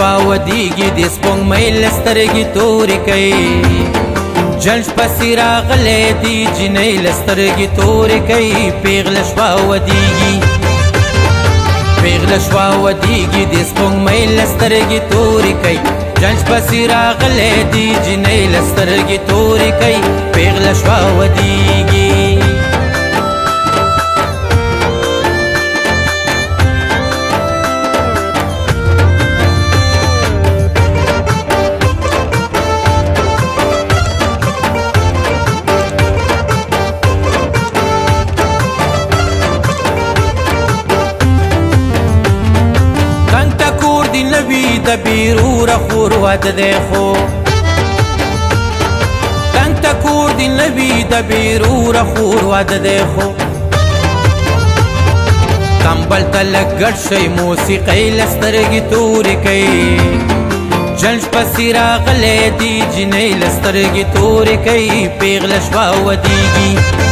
شوا ودیږي د سپوږمۍ له سترګې تورې کوي جنش پسې راغلی دی جنۍ له سترګې تورې کوي پیغله شوا ودیږي پیغله شوا ودیږي د سپوږمۍ له سترګې تورې کوي جنش پسې راغلی دی جنۍ له سترګې تورې کوي پیغله شوا ودیږي د بیرور خور واده دی خو تنگ تا کور دی نبی د بیرور خور واده دی خو کمبل ته لږ ګډ شئ موسیقۍ له سترګې تورې کوي جنش پسې راغلی دی جنۍ له سترګې تورې کوي پیغله شوا ودیږي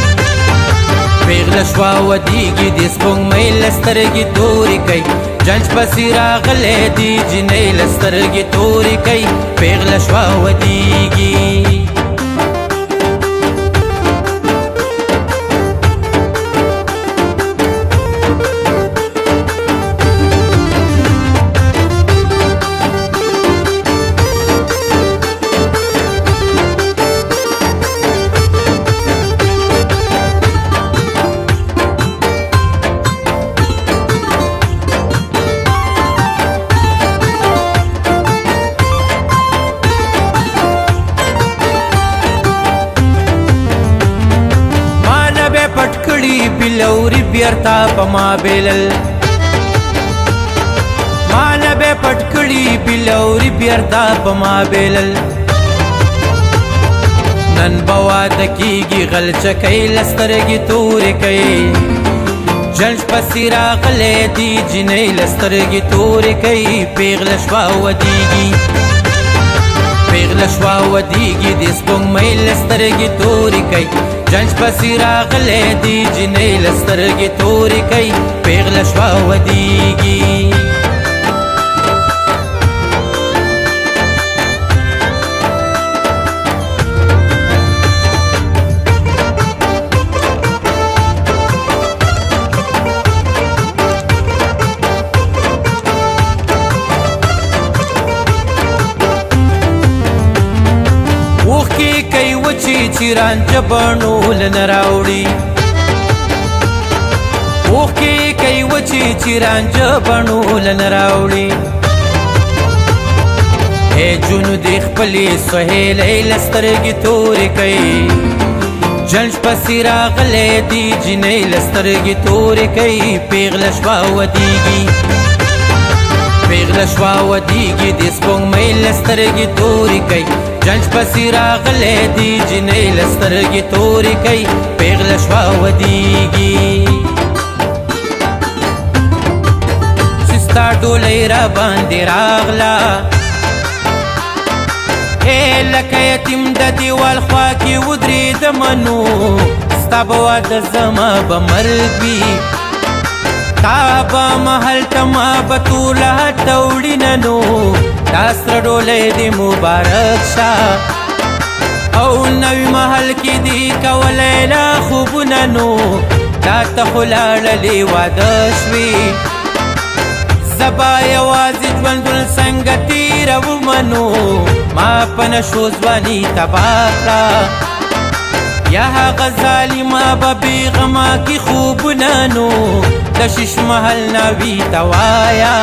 پیغله شوا ودیږي د سپوږمۍ له سترګې تورې کوي جنش پسې راغلی دی جنۍ له سترګې تورې کوي پیغله شوا ودیږي بلوري بیرتا پما بیلل مالا بے پټکړي بلوري بیرتا پما بیلل نن بواد کیږي غل چکې لسترګي تورې کوي جنش پسې راغلی دی جنۍ لسترګي تورې کوي پیغله شوا ودیږي پیغله شوا ودیږي د سپوږمۍ لسترګي تورې کوي جنش پسې راغلی دی جنۍ له سترګې تورې کوي پیغله شوا ودیږي چې رانجه بڼو لنه راوړي اوښکې کوي وچې چې رانجه بڼو لنه راوړي ای جونو دې خپلې سهیلۍ له سترګې تورې کوي جنش پسې راغلی دی جنۍ له سترګې تورې کوي پیغله شوا ودیږي پیغله شوا ودیږي د سپوږمۍ له سترګې تورې کوي جنش پسې راغلی دی جنۍ له سترګې تورې کوي پیغله شوا ودیږي چې ستا ډولۍ را باندې راغله لکه یتیم د دیوال خوا کې ودرېدمه نو ستا به واده زما به مرګ وي تا به هلته ما به ټوله هټه وړینه نو دا سره ډولۍ دې مبارک شه او نوي محل کې دې کولی لا خوبونه نو دا ته خو لاړلې واده شوې زه به یوازې ژوندون څنګه تېرومه نو ما په نشو ځواني تباه کړه یا هغه ظالمه به بېغمه کې خوبونه نو د شیش محل ناوي ته وایه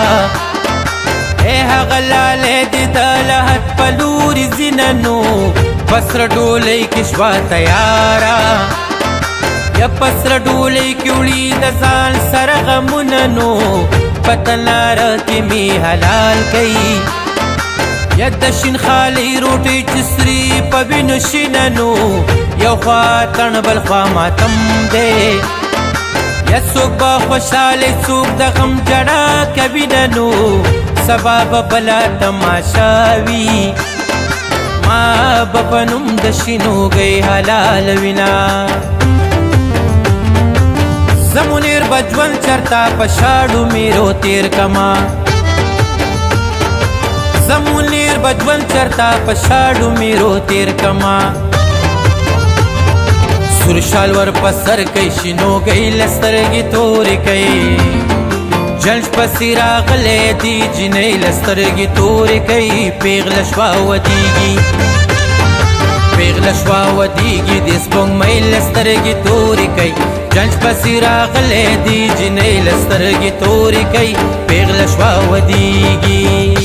ای هغه لالی دې د لحد په لورې ځینه نو په سره ډولۍ کې شوه تیاره یا په سره ډولۍ کې وړي د ځان سره غمونه نو په تناره کې مې حلال کوي یا د شین خالۍ روټۍ چې سرې په وینو شینه نو یو خوا تڼ بل خوا ماتم دی یا څوک به خوشحاله څوک د غم جړه کوینه نو سبا به بله تماشا وي ما به په نوم د شینوګۍ حلالوینه زه منیر به ژوند چرته په شاړو میرو تیر کما زمونیر بجون چرتا پشاړو میرو تیر کما سور شال ور پسر کئی شنو گئی لسترگی توری کئی جنش پسی راغلے دی جنی لسترگی توری کئی پیغل شوا ودیگی دیس بونگ مئی لسترگی توری کئی جنش پسی راغلے دی جنی لسترگی توری کئی پیغل شوا ودیگی